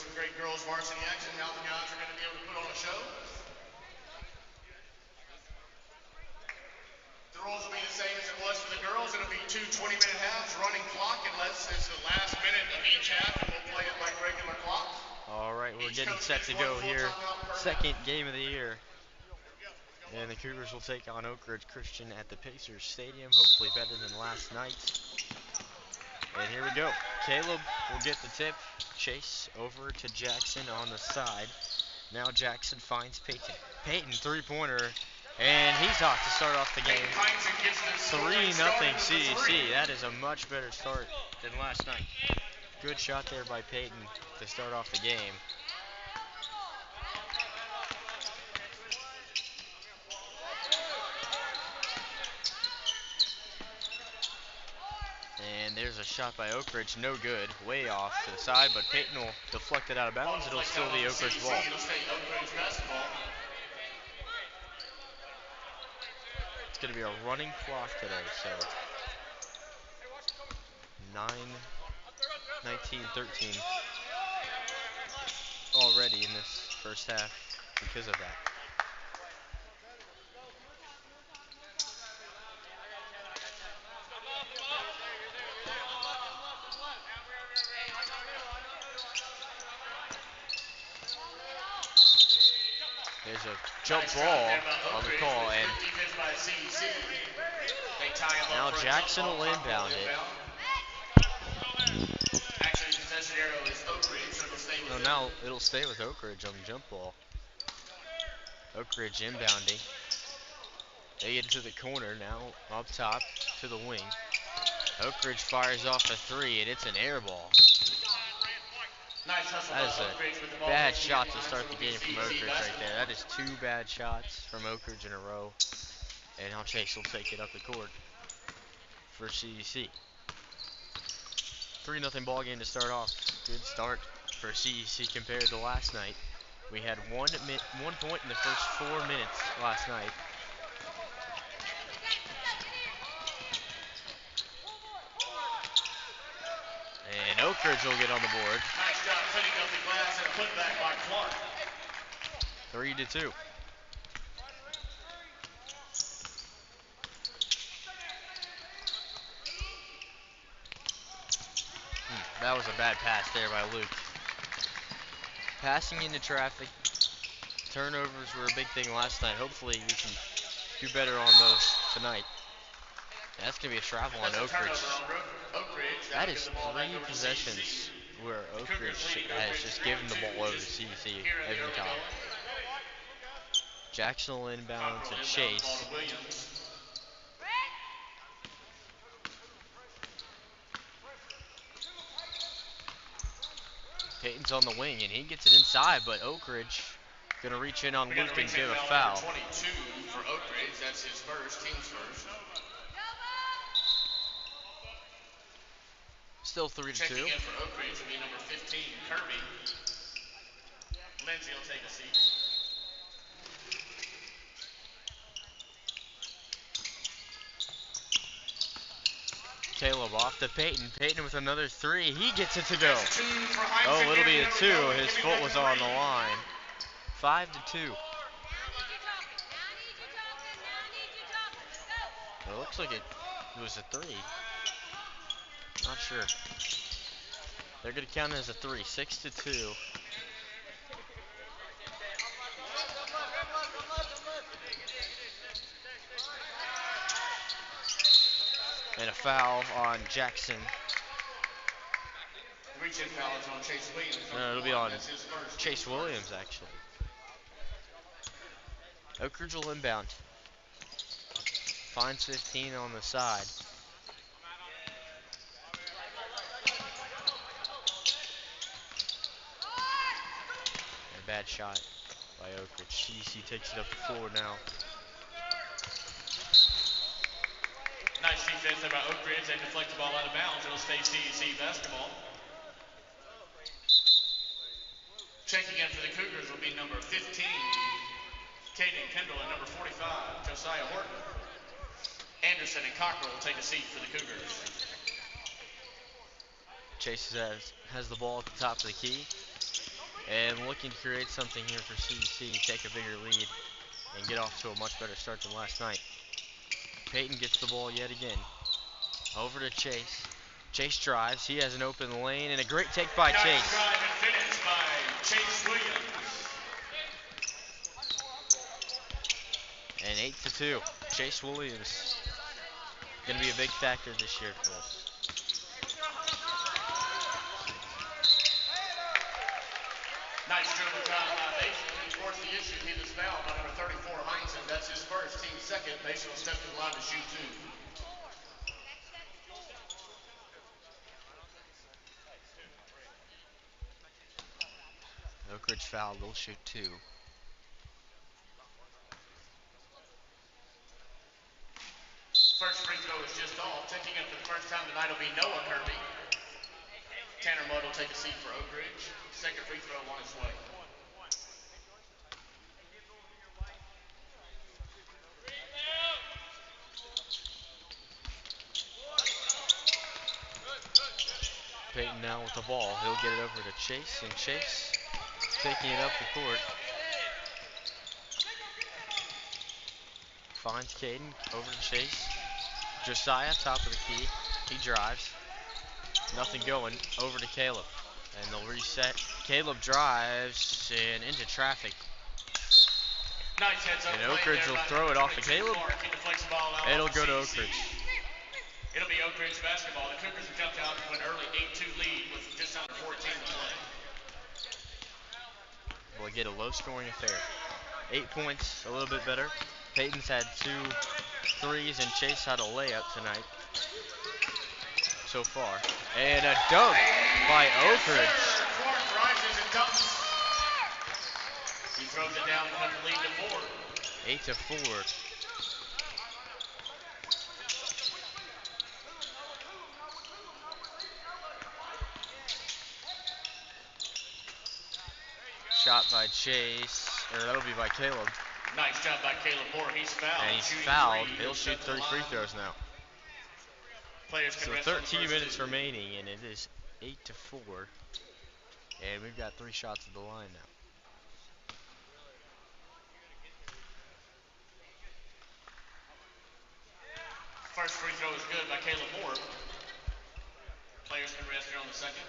some great girls varsity action. Now the guys are going to be able to put on a show. The rules will be the same as it was for the girls. It'll be 2 20-minute halves, running clock, unless it's the last minute of each half, and we'll play it like regular clock. All right, we're getting set to go here. Second game of the year. And the Cougars will take on Oakridge Christian at the PACERS Stadium, hopefully better than last night. And here we go. Caleb will get the tip. Chase over to Jackson on the side. Now Jackson finds Peyton. Peyton, three-pointer, and he's hot to start off the game. 3-0 CEC. That is a much better start than last night. Good shot there by Peyton to start off the game. And there's a shot by Oakridge, no good, way off to the side, but Peyton will deflect it out of bounds. It'll still be Oakridge ball. It's going to be a running clock today, so 19-13 already in this first half because of that. There's a jump ball on the call, and now Jackson will inbound it. No, now it'll stay with Oakridge on the jump ball. Oakridge inbounding. They get into the corner now, up top to the wing. Oakridge fires off a three, and it's an air ball. That is a bad shot to start the game from Oakridge right there. That is 2 bad shots from Oakridge in a row. And now Chase will take it up the court for CEC. 3-0 ball game to start off. Good start for CEC compared to last night. We had 1 point in the first 4 minutes last night. And Oakridge will get on the board. Nice job cleaning up the glass and a putback by Clark. 3-2. That was a bad pass there by Luke. Passing into traffic. Turnovers were a big thing last night. Hopefully we can do better on those tonight. That's going to be a travel on Oakridge. That is 3 possessions where Oakridge has just given the ball over to CEC every time. Jackson will inbound to Chase. Peyton's on the wing, and he gets it inside, but Oakridge going to reach in on Luke and give a foul. 22 for Oakridge. That's his first, team's first. Still 3-2. Checking in for Oakridge will be number 15, Kirby. Lindsay will take a seat. Caleb off to Peyton. Peyton with another 3. He gets it to go. Oh, it'll be a 2. His foot was on the line. 5-2. It looks like it was a 3. Not sure. They're going to count it as a 3. 6-2. And a foul on Jackson. Reach-in foul is on Chase Williams. No, it'll be on Chase Williams, actually. Oakridge will inbound. Finds 15 on the side. A bad shot by Oakridge. CEC takes it up the floor now. Nice defense there by Oakridge. They deflect the ball out of bounds. It'll stay CEC basketball. Checking in for the Cougars will be number 15, Caden Kendall, and number 45, Josiah Horton. Anderson and Cockrell will take a seat for the Cougars. Chase has the ball at the top of the key. And looking to create something here for CEC, take a bigger lead and get off to a much better start than last night. Peyton gets the ball yet again. Over to Chase. Chase drives. He has an open lane and a great take by Nice Chase. drive and finish by Chase Williams. And 8-2. Chase Williams going to be a big factor this year for us. Nice dribble drive by Mason. He forced the issue. He was fouled by number 34, Heinzen. That's his first, team second. Mason will step to the line to shoot 2. Oakridge foul, they'll shoot 2. First free throw is just off. Taking it for the first time tonight will be Noah Kirby. Tanner Mudd will take a seat for Oakridge. Second free throw on its way. Peyton now with the ball. He'll get it over to Chase, and Chase taking it up the court. Finds Caden, over to Chase. Josiah, top of the key. He drives. Nothing going. Over to Caleb. And they'll reset. Caleb drives and into traffic. Nice heads up And Oakridge will throw it off to Caleb. It'll go to Oakridge. It'll be Oakridge basketball. The Cougars have jumped out to an early 8-2 lead with just under 14 to play. We'll get a low-scoring affair. 8 points, a little bit better. Peyton's had 2 threes, and Chase had a layup tonight so far. And a dunk by Oakridge. Clark rises and dunks. He throws it down to the lead to 4. 8-4. Shot by Chase, or that'll be by Caleb. Nice job by Caleb Moore. He's fouled. And he's fouled. He'll shoot 3 free throws now. Players can So rest on the 13 first minutes 2. remaining, and it is 8-4. And we've got 3 shots at the line now. First free throw is good by Caleb Moore. Players can rest here on the second.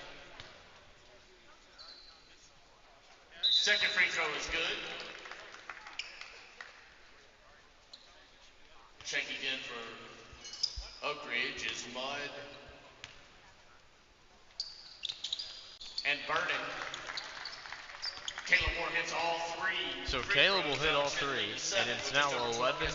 Second free throw is good. Checking in for Oakridge is Mudd and Burden. Caleb Moore hits all 3. So Caleb will hit all 3, and it's now 11-4.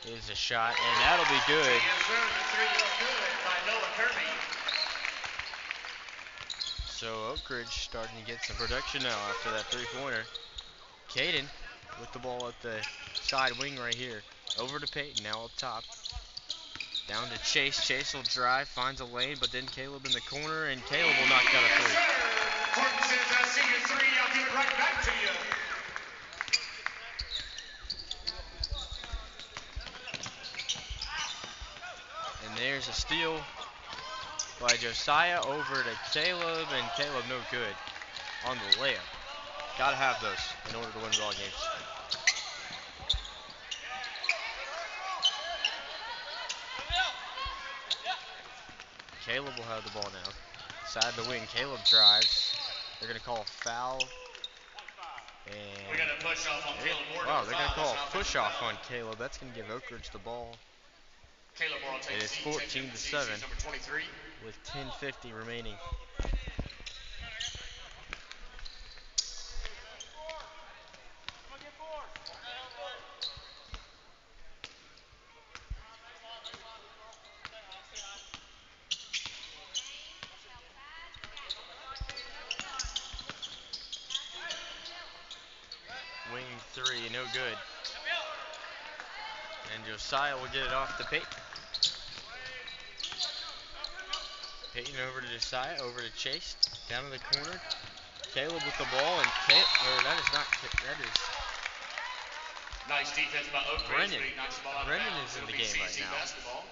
Here's a shot, and that'll be good. Yes, sir. The 3 is good by Noah Kirby. So Oakridge starting to get some production now after that 3-pointer. Caden with the ball at the side wing right here. Over to Peyton, now up top. Down to Chase. Chase will drive, finds a lane, but then Caleb in the corner, and Caleb will knock down a 3. Horton says, I see your 3. I'll give it right back to you. And there's a steal by Josiah over to Caleb, and Caleb no good on the layup. Gotta have those in order to win ball games. Caleb will have the ball now. Side to wing, Caleb drives. They're gonna call a foul. And We're gonna push off on Caleb Moore. wow, they're gonna call a push off on Caleb. That's gonna give Oakridge the ball. Caleb Moore will take It is 14-7 number 23. with 10:50 remaining. Wing 3, no good. And Josiah will get it off to Peyton. Peyton over to Josiah, over to Chase, down in the corner. Caleb with the ball, and that is Nice defense by Oakridge. Brennan. Nice ball out of Brennan bounds. is in It'll the be game right CEC now. basketball.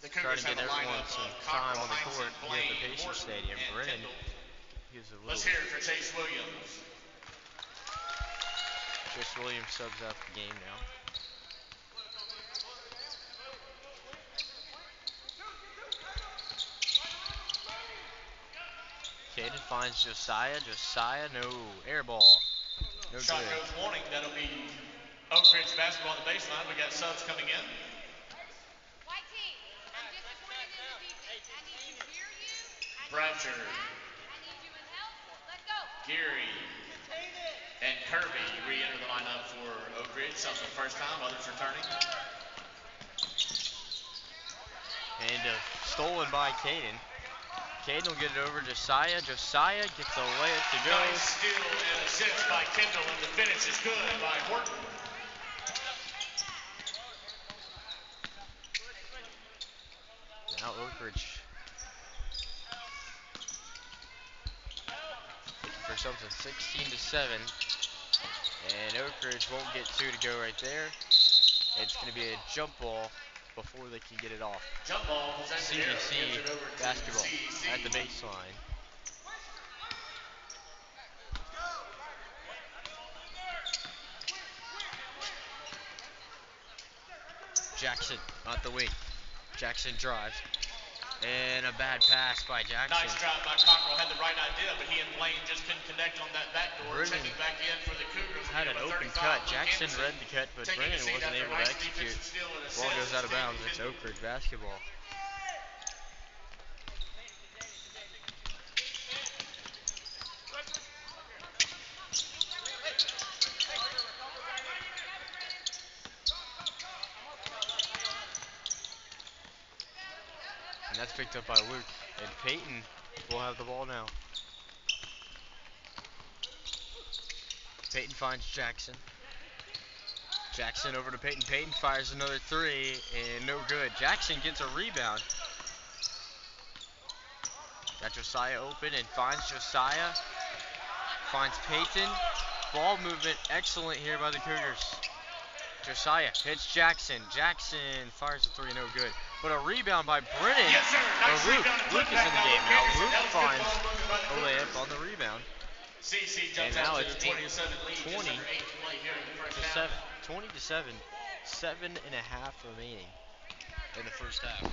The Trying Cougars to get have a everyone lineup some of time on Cockrell, the Heinz, court here at the Blaine, PACERS Horton, Stadium. and Brennan Kendall. gives a Let's little. hear it for Chase Williams. Chase Williams subs out the game now. Caden finds Josiah. Josiah, no. Air ball. No Shot good. goes warning. That'll be Oakridge basketball on the baseline. We got subs coming in. White team, I'm disappointed in the defense. I need to hear you. Bratcher, I need you in help. Let's go. Geary, and Kirby re-enter the lineup for Oakridge. Some for the first time, others returning. And stolen by Caden. Caden will get it over to Josiah. Josiah gets a layup to go. Nice steal and assist by Kendall, and the finish is good by Horton. Now Oakridge looking for something. 16-7. And Oakridge won't get two to go right there. It's going to be a jump ball before they can get it off. Jump ball, CEC basketball CEC. at the baseline. Jackson at the wing. Jackson drives. And a bad pass by Jackson. Nice drive by Cockrell. Had the right idea, but he and Blaine just couldn't connect on that back door. Brennan Checking back in for the Cougars. had an open cut. Jackson read the cut, but Brennan wasn't able to execute. Ball goes out of bounds. It's Oakridge basketball. And that's picked up by Luke. And Peyton will have the ball now. Peyton finds Jackson. Jackson over to Peyton. Peyton fires another three, and no good. Jackson gets a rebound. Got Josiah open and finds Josiah. Finds Peyton. Ball movement excellent here by the Cougars. Josiah hits Jackson. Jackson fires a three, no good. But a rebound by Brennan. Yes, sir. Nice Luke. Luke is in the game now. Luke finds a a layup on the rebound. CC jumps And now out to it's the 27 lead. 20 just under 8 to play here in the first to half. 7. 7 and a half remaining in the first half.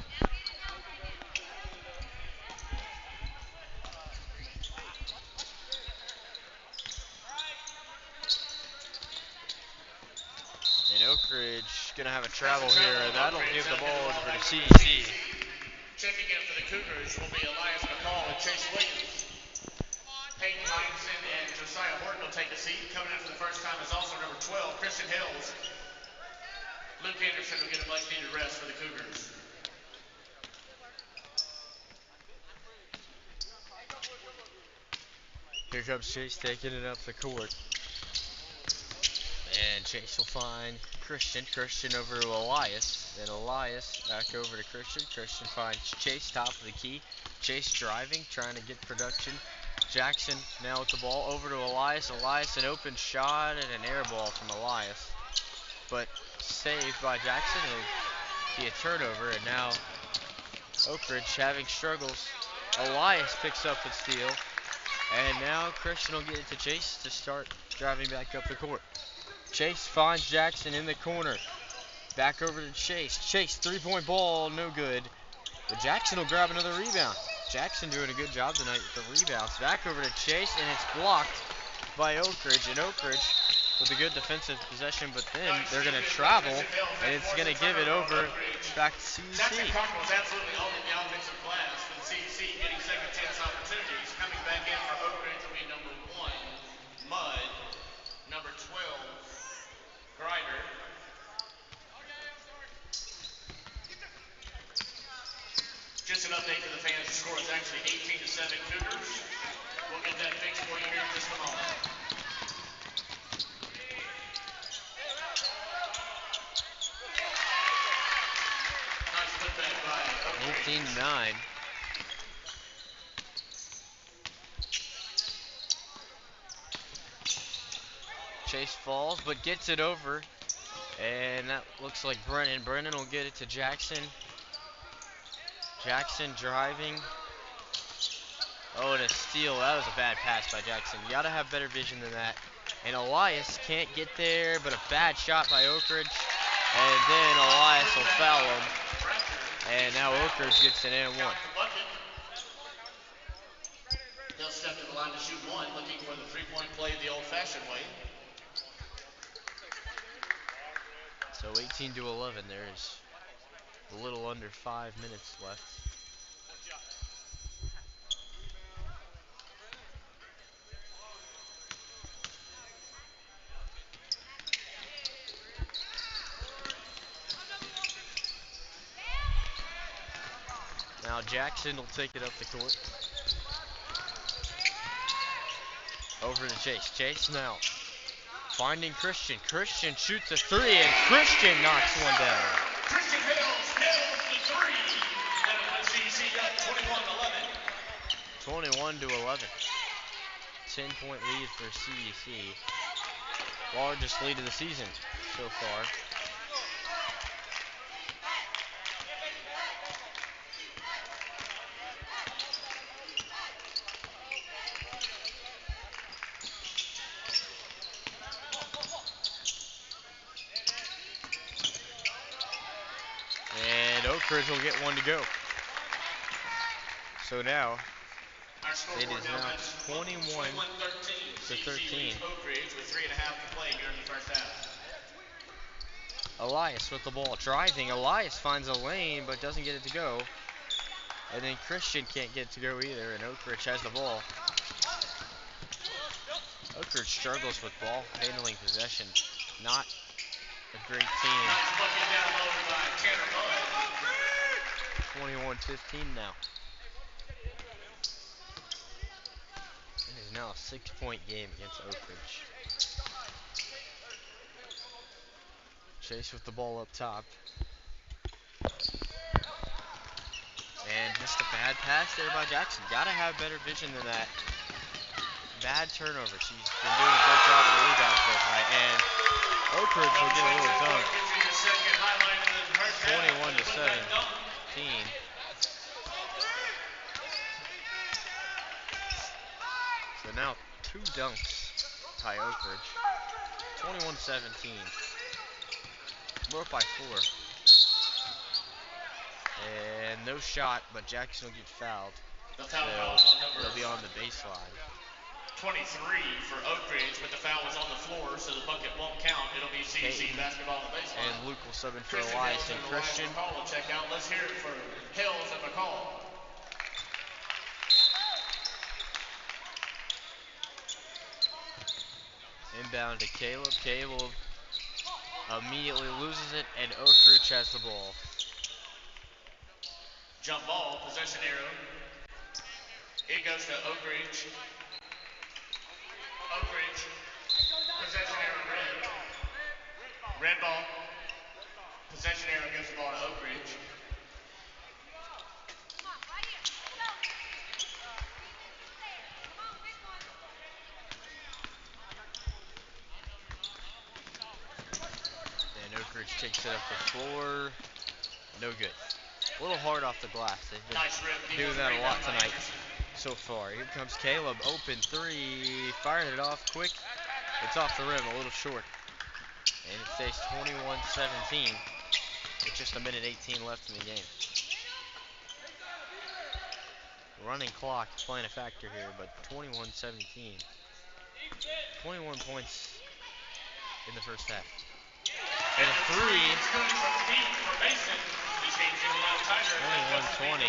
And Oakridge gonna have a travel here. That'll give the ball over to CEC. Checking in for the Cougars will be Elias McCall and Chase Williams. Peyton Heinson and Josiah Horton will take a seat. Coming in for the first time is also number 12, Christian Hills. Luke Anderson will get a much needed rest for the Cougars. Here comes Chase taking it up the court. And Chase will find Christian. Christian over to Elias. And Elias back over to Christian. Christian finds Chase, top of the key. Chase driving, trying to get production. Jackson now with the ball over to Elias. Elias, an open shot and an air ball from Elias. But saved by Jackson. It'll be a turnover. And now Oakridge having struggles. Elias picks up the steal. And now Christian will get it to Chase to start driving back up the court. Chase finds Jackson in the corner. Back over to Chase. Chase, three-point ball, no good. But Jackson will grab another rebound. Jackson doing a good job tonight with the rebounds. Back over to Chase, and it's blocked by Oakridge. And Oakridge with a good defensive possession, but then they're going to travel, and it's going to give it over back to CEC. Jackson Cockrell is absolutely all in the offensive class for the CEC, getting second chance opportunities. Coming back in for Oakridge will be number 1, Mudd, number 12, Grider. Just an update for the fans. The score is actually 18-7 Cougars. We'll get that fixed for you here in just a moment. Nice putback by Oakridge. 18-9. Chase falls, but gets it over. And that looks like Brennan. Brennan will get it to Jackson. Jackson driving. Oh, and a steal. That was a bad pass by Jackson. You gotta have better vision than that. And Elias can't get there, but a bad shot by Oakridge. And then Elias will foul him. And now Oakridge gets an and one. He'll step to the line to shoot one, looking for the three-point play the old-fashioned way. So 18 to 11. There's a little under 5 minutes left. Now Jackson will take it up the court. Over to Chase. Chase now finding Christian. Christian shoots a three, and Christian knocks one down. Christian Hales nails the three. And it puts CEC up 21-11. 21 to 11. 10-point lead for CEC. Largest lead of the season so far. And Oakridge will get one to go. So now it is now 21 to 13. Oakridge with 3.5 to play here in the first half. Elias with the ball, driving. Elias finds a lane but doesn't get it to go. And then Christian can't get it to go either, and Oakridge has the ball. Oakridge struggles with ball handling possession. Not a great team. 21-15 now. It is now a 6-point game against Oakridge. Chase with the ball up top. And just a bad pass there by Jackson. Gotta have better vision than that. Bad turnover. She's been doing a great job of the rebounds there tonight. And Oakridge will get a little dunk. 21 to 17. So now 2 dunks by Oakridge. 21-17. We're up by 4. And no shot, but Jackson will get fouled. So they'll be on the baseline. 23 for Oakridge, but the foul was on the floor, so the bucket won't count. It'll be CEC basketball on the baseline. And Luke will sub in for Elias and Christian. McCall will check out. Let's hear it for Hills and McCall. Inbound to Caleb. Caleb immediately loses it, and Oakridge has the ball. Jump ball, possession arrow. It goes to Oakridge. Oakridge. Possession arrow red. Red ball. Possession arrow gives the ball to Oakridge. And Oakridge takes it up the floor. No good. A little hard off the glass. They've been doing that a lot tonight so far. Here comes Caleb. Open three. Fired it off quick. It's off the rim, a little short. And it stays 21-17 with just a minute 18 left in the game. Running clock playing a factor here, but 21-17. 21 points in the first half. And a three. 21-20.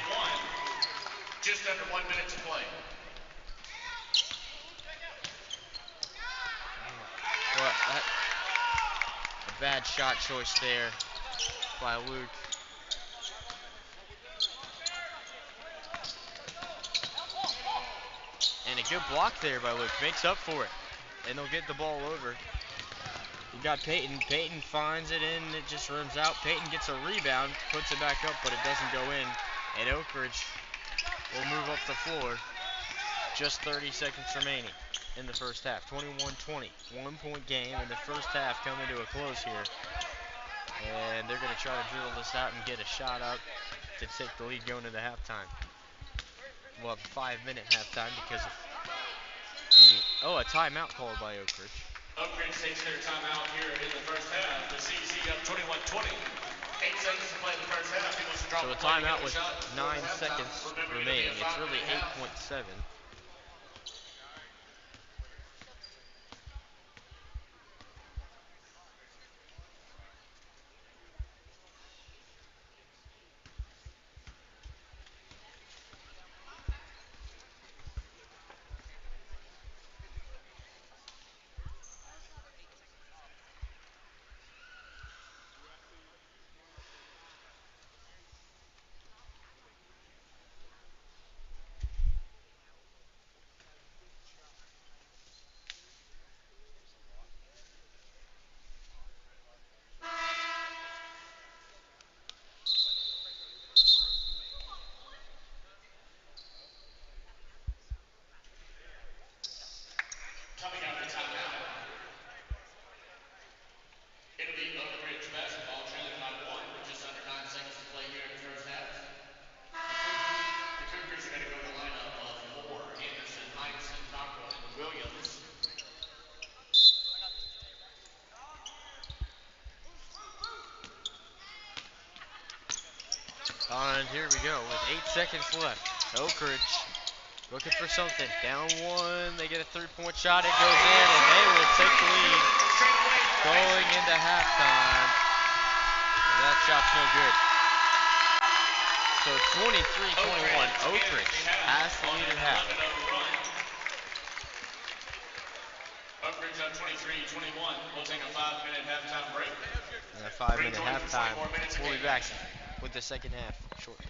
Just under 1 minute to play. Well, a bad shot choice there by Luke. And a good block there by Luke. Makes up for it. And they'll get the ball over. You got Peyton. Peyton finds it in. It just rims out. Peyton gets a rebound. Puts it back up, but it doesn't go in. And Oakridge will move up the floor. just 30 seconds remaining in the first half. 21-20, 1 point game in the first half coming to a close here. And they're going to try to dribble this out and get a shot up to take the lead going into halftime. We'll have a 5-minute halftime because of a timeout called by Oakridge. Oakridge takes their timeout here in the first half. The CEC up 21-20. 8 seconds to play in the first half. He wants to drop So a play to get timeout the with shot. 9 seconds Remember, remaining. it'll be a It's really 5-minute half. 8.7. Coming out of timeout, it'll be Oakridge basketball trailing by 1 with just under 9 seconds to play here in the first half. The Cougars are going to go with a lineup of Moore, Anderson, Heinsohn, Cockrell, and Williams. And here we go with 8 seconds left. Oakridge looking for something. Down 1. They get a 3-point shot. It goes in, and they will take the lead going into halftime. And that shot's no good. So 23-21. Oakridge has the lead at half. Oakridge up 23-21. We'll take a 5-minute halftime break. And a 5-minute halftime. We'll be back with the second half shortly.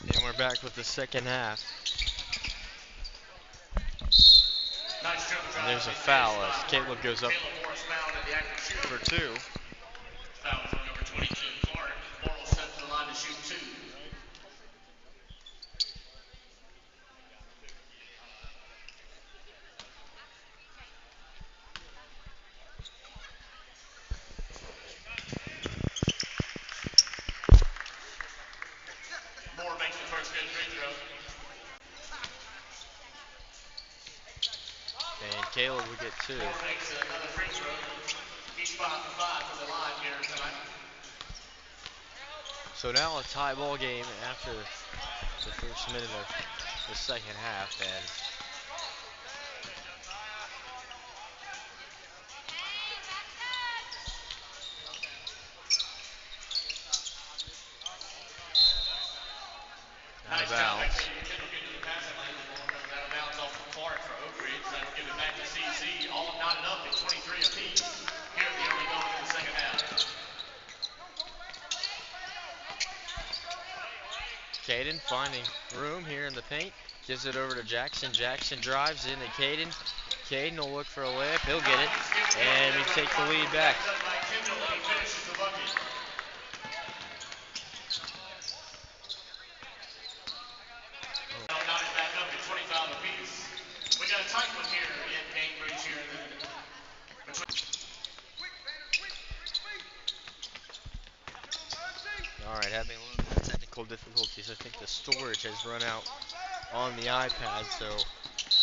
And we're back with the second half. And there's a foul as Caleb goes up for 2. Foul on number 22, Clark. Morrill steps to the line to shoot 2. Ford makes the first good free throw. And Caleb will get 2. Ford makes another free throw. He's 5 for 5 from the line here tonight. So now a tie ball game after the first minute of the second half, and out of Nice job by bounds. Kendall getting to the passing lane. The ball comes out of bounds off the Clark for Oakridge. That'll give it back to CEC. All knotted up at 23 apiece. Here the early going in the second half. Caden finding room here in the paint. Gives it over to Jackson. Jackson drives into Caden. Caden will look for a layup. He'll get it. And we take the lead back. By Kendall, and he finishes the bucket. Knotted back up at 25 apiece. We got a tight one here in Cambridge here. All right, having a little bit of technical difficulties. I think the storage has run out on the iPad, so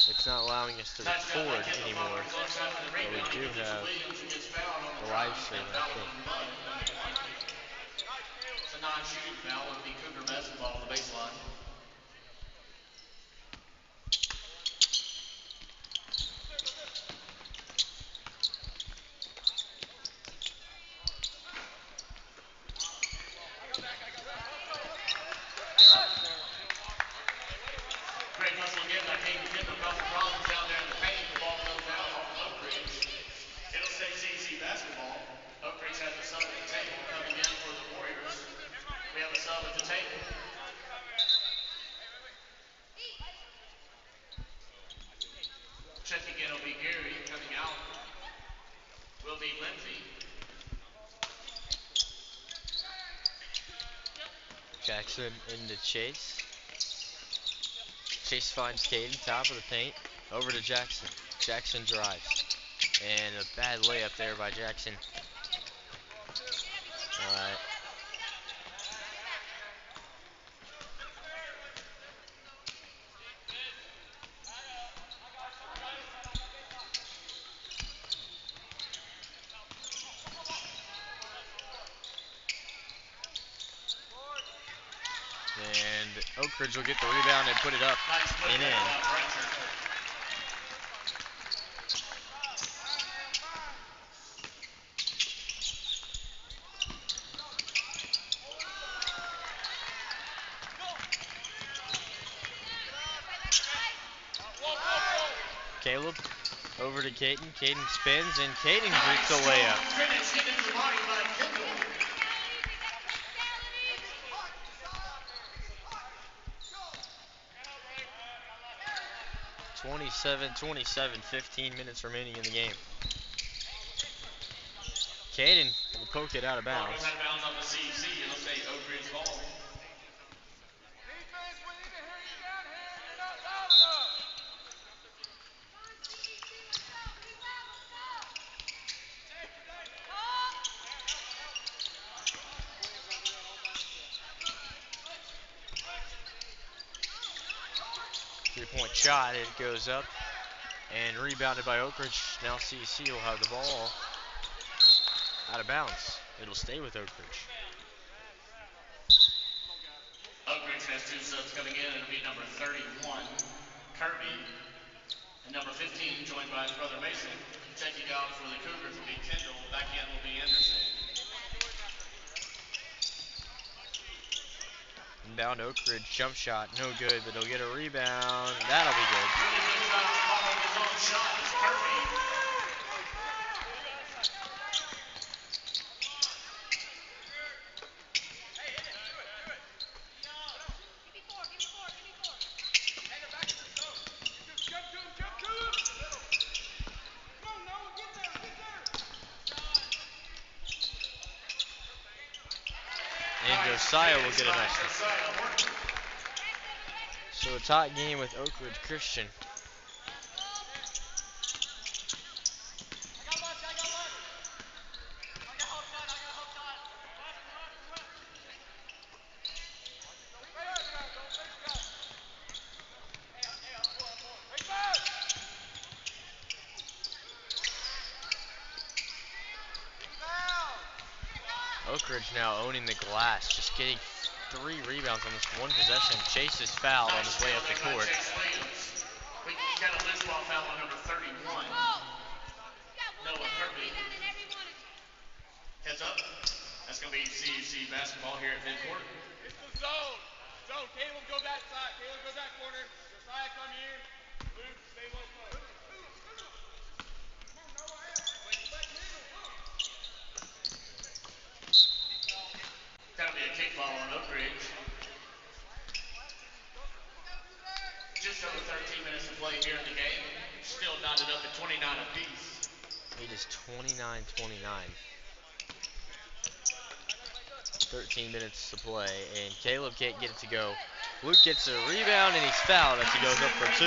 it's not allowing us to record anymore. But we do have the live stream, I think. It's a non-shooting foul. It'll be Cougar basketball on the baseline. Great hustle again by Caden Kendall. Causing problems down there in the paint. The ball goes out off of Oakridge. It'll stay CEC basketball. Oakridge has a sub at the table coming in for the Warriors. We have a sub at the table. Checking in will be Gary. Coming out will be Lindsay. Jackson into Chase. Chase finds Caden, top of the paint. Over to Jackson. Jackson drives. And a bad layup there by Jackson. All right. And Oakridge will get the rebound and put it up and in. 'Caleb over to Caden. Caden spins and Caden gets a layup. Finish into the body by Kendall. 27-27, 15 minutes remaining in the game. Caden will poke it out of bounds. Out of bounds on the CEC. It'll stay Oakridge ball. Three-point shot, it goes up and rebounded by Oakridge. Now CEC will have the ball out of bounds. It'll stay with Oakridge. Oakridge has two subs coming in. It'll be number 31, Kirby, and number 15, joined by his brother Mason. Checking out for the Cougars will be Kendall. Back in will be Anderson. Inbound Oakridge, jump shot, no good, but they'll get a rebound. That'll be good. Really good job following his own shot is Kirby. And Josiah will get an extra. So a tie game with Oakridge Christian. Oakridge now owning the glass, just getting 3 rebounds on this one possession. Chase is fouled on his way up the court. We got a loose ball foul on number 31. Noah Kirby. Heads up. That's going to be CEC basketball here at midcourt. It's the zone. Zone. Caleb, go back side. Caleb, go back corner. Josiah, come here. Luke, stay low post. That'll be a kick ball on Oakridge. Just over 13 minutes to play here in the game. Still knotted up at 29 apiece. It is 29-29. 13 minutes to play, and Caleb can't get it to go. Luke gets a rebound, and he's fouled as he goes up for 2.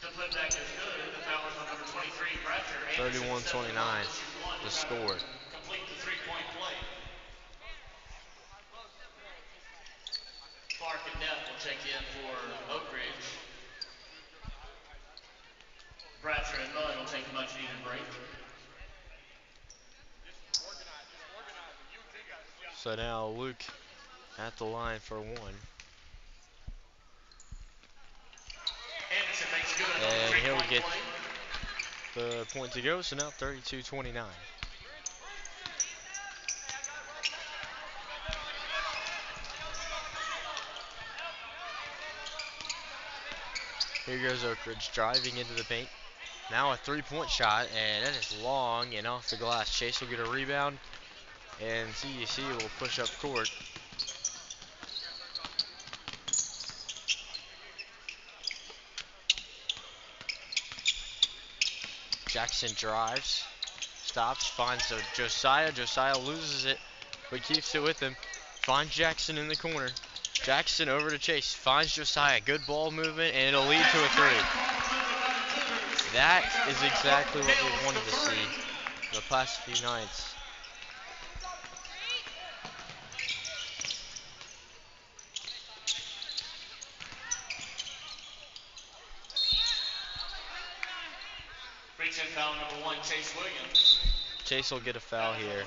The putback is good. The foul is on number 23, Bratcher. 31-29, the score. Complete the three-point play. Clark and Neff will check in for Oakridge. Bratcher and Mudd will take a much-needed break. So now Luke at the line for 1. Anderson makes good on the And he'll three-point get play. the point to go, so now 32-29. Here goes Oakridge driving into the paint. Now a 3-point shot, and that is long and off the glass. Chase will get a rebound, and CEC will push up court. Jackson drives, stops, finds Josiah. Josiah loses it, but keeps it with him. Finds Jackson in the corner. Jackson over to Chase, finds Josiah. Good ball movement, and it'll lead to a 3. That is exactly what we wanted to see the past few nights. Breaks in foul number 1, Chase Williams. Chase will get a foul here.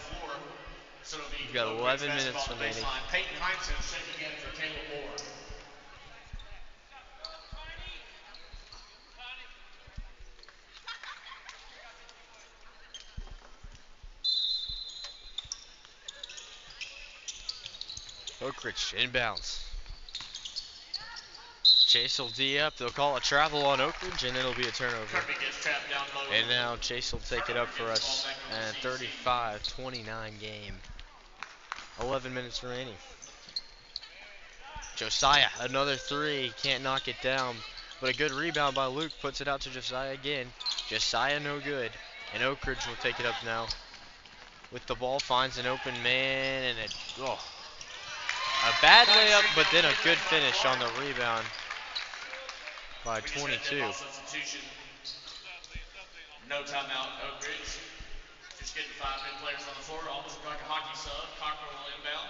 So We've got 11 minutes remaining. Peyton Heinzen checking in for Caleb Moore. Oakridge inbounds. Chase will D up. They'll call a travel on Oakridge, and it'll be a turnover. Kirby gets trapped down low. And now Chase will take it up for us. And 35-29 game. 11 minutes remaining. Josiah, another 3. Can't knock it down. But a good rebound by Luke puts it out to Josiah again. Josiah no good. And Oakridge will take it up now. With the ball, finds an open man, and a bad layup, but then a good finish on the rebound by 22. No timeout, Oakridge. Just getting 5 new players on the floor, almost like a hockey sub. Cockrell will inbound.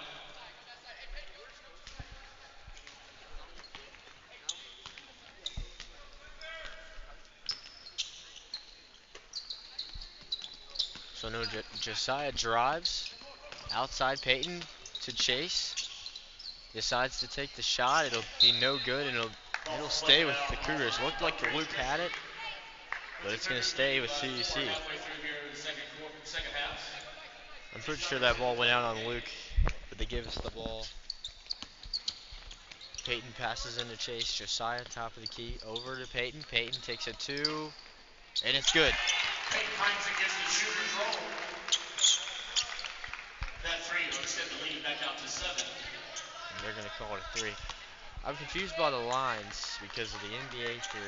So no, Josiah drives outside Peyton to Chase. Decides to take the shot. It'll be no good, and it'll stay with the Cougars. Looked like Luke had it, but it's going to stay with CEC. I'm pretty sure that ball went out on Luke, but they give us the ball. Peyton passes into Chase. Josiah, top of the key, over to Peyton. Peyton takes it 2, and it's good. Peyton Heinzen gets the shooter's roll. That 3 will extend the lead back out to 7. And they're going to call it a 3. I'm confused by the lines because of the NBA 3,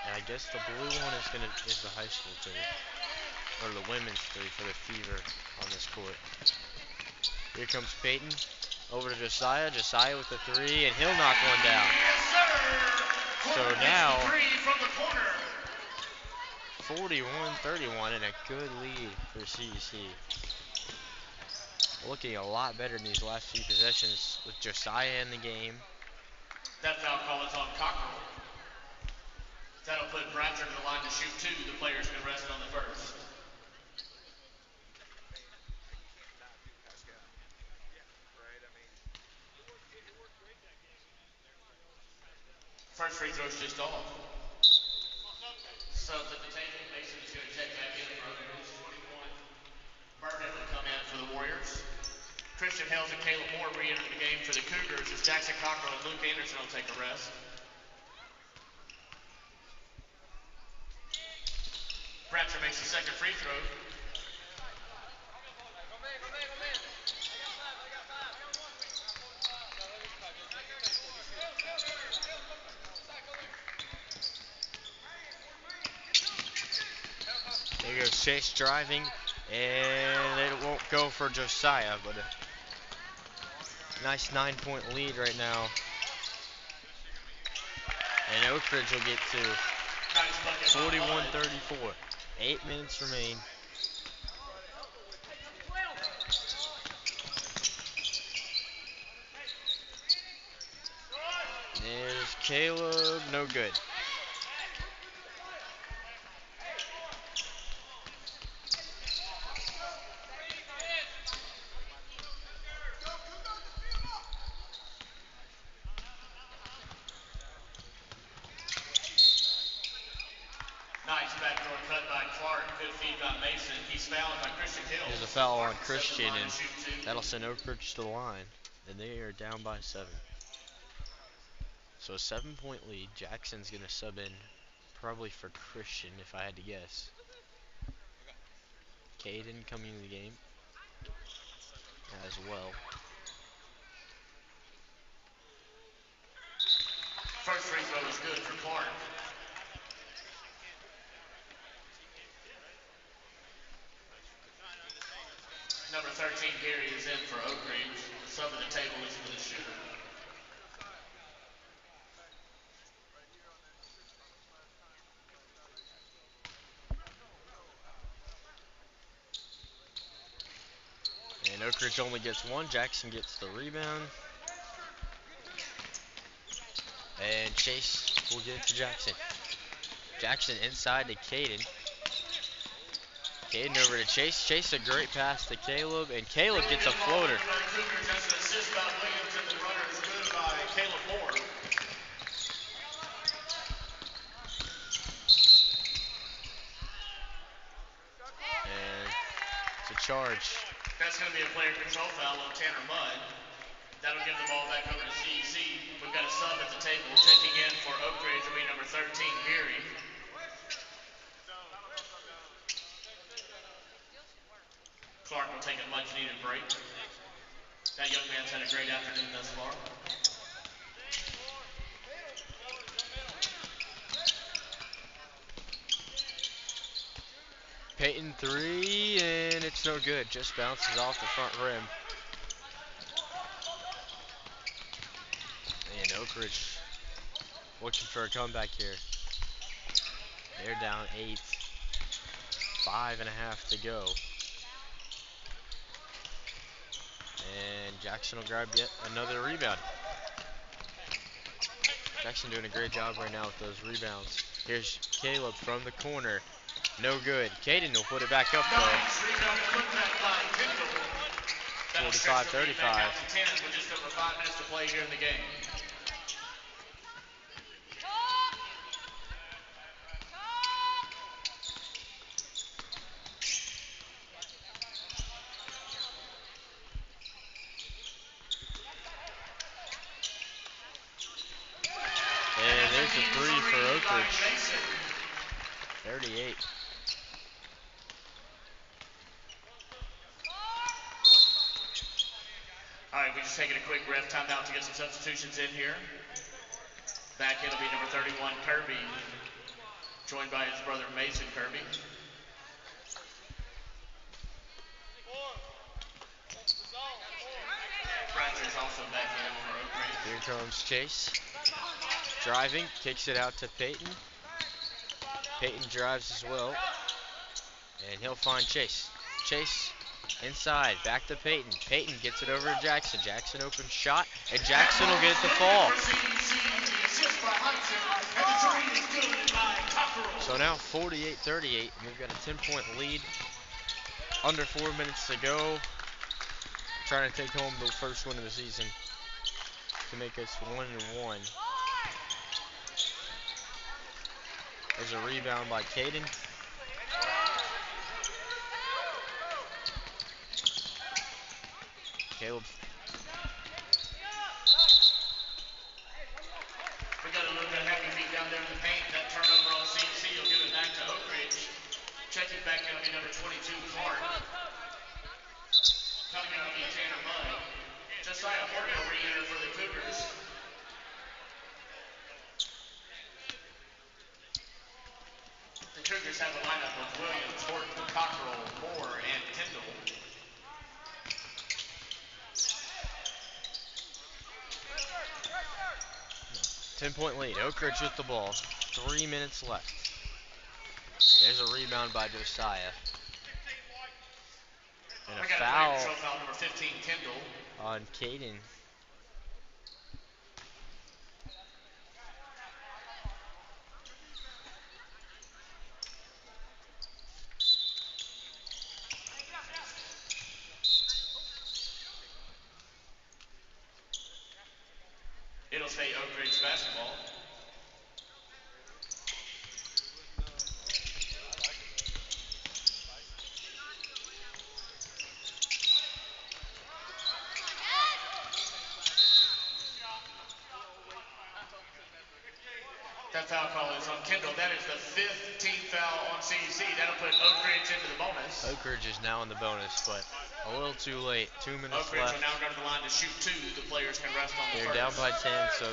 and I guess the blue one is the high school 3, or the women's 3 for the Fever on this court. Here comes Peyton over to Josiah. Josiah with the 3, and he'll knock one down. Yes, sir. So now 3 from the corner. 41-31, and a good lead for CEC. Looking a lot better in these last few possessions with Josiah in the game. That foul call is on Cockrell. That'll put Bratcher to the line to shoot 2. The player's been rested on the first. First free throw's just off. Subs at the table. Mason is going to check back in for Oakridge. 21. Burnett will come in for the Warriors. Christian Hales and Caleb Moore re-enter the game for the Cougars as Jackson Cockrell and Luke Anderson will take a rest. Bratcher makes the second free throw. There goes Chase driving, and it won't go for Josiah, but a nice 9-point lead right now. And Oakridge will get to 41-34. 8 minutes remain. There's Caleb, no good. Nice backdoor cut by Clark. Good feed by Mason. He's fouled by Christian Hill. There's a foul on Christian, and that'll send Oakridge to the line. And they are down by 7. So a 7-point lead. Jackson's going to sub in probably for Christian, if I had to guess. Caden coming into the game as well. First free throw is good for Clark. Number 13, Gary, is in for Oakridge. The sub at the table is for the shooter. And Oakridge only gets 1. Jackson gets the rebound. And Chase will get it to Jackson. Jackson inside to Caden. Caden over to Chase. Chase a great pass to Caleb, and Caleb gets a floater. That's an assist by Williams, and the runner is good by Caleb Moore. And it's a charge. That's going to be a player control foul on Tanner Mudd. That'll give the ball back over to CEC. We've got a sub at the table. Checking in for Oakridge will be number 13, Gary. Clark will take a much-needed break. That young man's had a great afternoon thus far. Peyton 3, and it's no good. Just bounces off the front rim. And Oakridge looking for a comeback here. They're down 8. 5.5 to go. And Jackson will grab yet another rebound. Jackson doing a great job right now with those rebounds. Here's Caleb from the corner. No good. Caden will put it back up though. 45-35. With just over 5 minutes to play here in the game. And there's a 3 for Oakridge. 38. All right, we're just taking a quick ref timeout to get some substitutions in here. Back in will be number 31, Kirby, joined by his brother Mason Kirby. Bratcher's also back in for Oakridge. Here comes Chase. Driving, kicks it out to Peyton. Peyton drives as well. And he'll find Chase. Chase inside, back to Peyton. Peyton gets it over to Jackson. Jackson open shot, and Jackson will get the fall. So now 48-38, and we've got a 10-point lead. Under 4 minutes to go. Trying to take home the first win of the season to make us 1-1. There's a rebound by Caden. Caleb. We got a little bit of happy feet down there in the paint. That turnover on CEC will give it back to Oakridge. Checking back in will be number 22, Clark. Coming out will be Tanner Mudd. Josiah Horton will re-enter for the Cougars. The Cougars have a lineup of Williams, Horton, Cockrell, Moore, and Kendall. 10-point lead. Oakridge with the ball. 3 minutes left. There's a rebound by Josiah. And a foul number 15, Kendall. on Caden. It'll stay Oakridge basketball. That foul call is on Kendall. That is the 15th foul on CEC. That'll put Oakridge into the bonus. Oakridge is now in the bonus, but a little too late. 2 minutes Oakridge left. will now go to the line to shoot two. The players can rest on the They're first. down by 10, so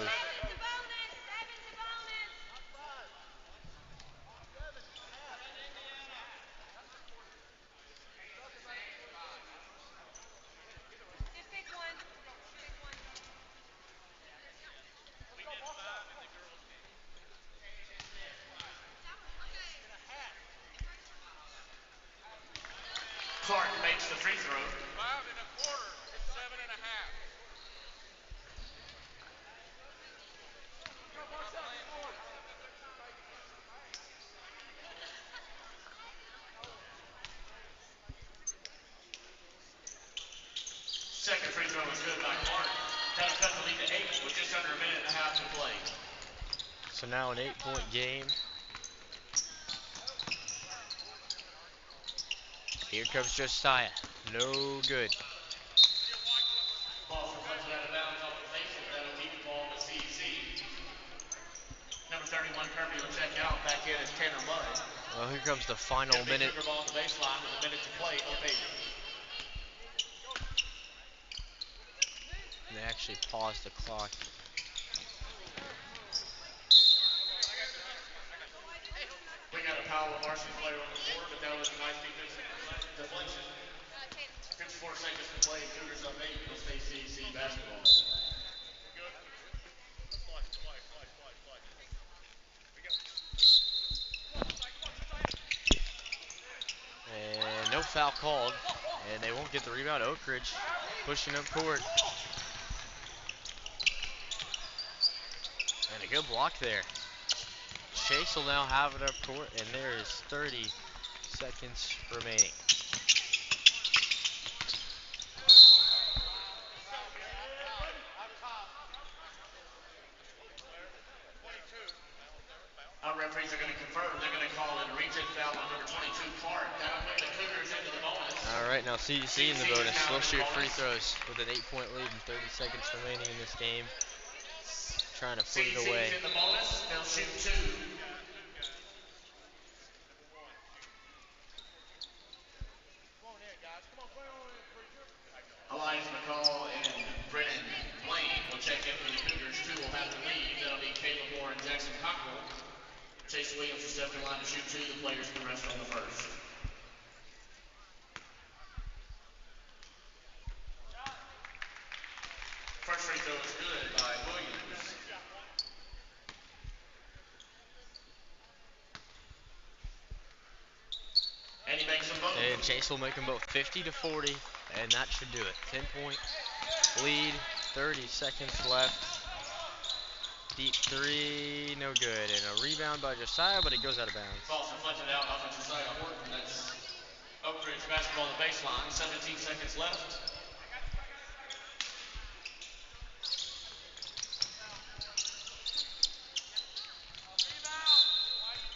Clark makes the free throw. 5 1/4. It's 7 1/2. Second free throw was good by Clark. That'll cut the lead to 8 with just under a minute and a half to play. So now an 8-point game. Here comes Josiah. No good. Ball deflected out of bounds off the face, and that'll keep the ball with CEC. Number 31, Kirby will check out. Back in is Tanner Mudd. Well, here comes the final minute. Cougar ball on the baseline with a minute to play. Okay. They actually paused the clock. We got a foul with Varsity player on the floor, but that was a nice defensive deflection. 54 seconds to play. Cougars up 8. It'll stay CEC basketball. And no foul called. And they won't get the rebound. Oakridge pushing up court. And a good block there. Chase will now have it up court, and there is 30 seconds remaining. Our referees are going to confirm. They're going to call it a reject foul on number 22, Clark. That'll put the Cougars into the bonus. All right, now CEC in the bonus. They'll shoot free throws with an 8-point lead and 30 seconds remaining in this game. Trying to put it away. CEC's in the bonus. They'll shoot two. Elias McCall and Brennan Blaine will check in for the Cougars. Two will have to leave. That'll be Caleb Moore and Jackson Cockrell. Chase Williams will step in line to shoot two. The players can rest on the first. First free throw is good by Williams. And he makes them both. And Chase will make them both 50-40, and that should do it. 10-point lead, 30 seconds left. Deep three, no good. And a rebound by Josiah, but it goes out of bounds. Ball's deflected out off of Josiah Horton. That's Oakridge basketball on the baseline. 17 seconds left.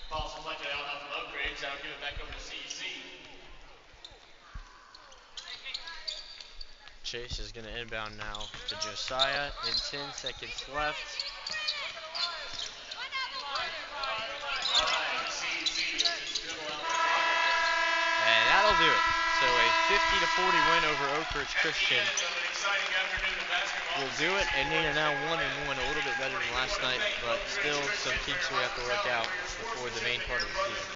Ball Chase is going to inbound now to Josiah in 10 seconds left. And that'll do it. So a 50-40 win over Oakridge Christian will do it, and they are now 1-1, a little bit better than last night, but still some kinks we have to work out before the main part of the season.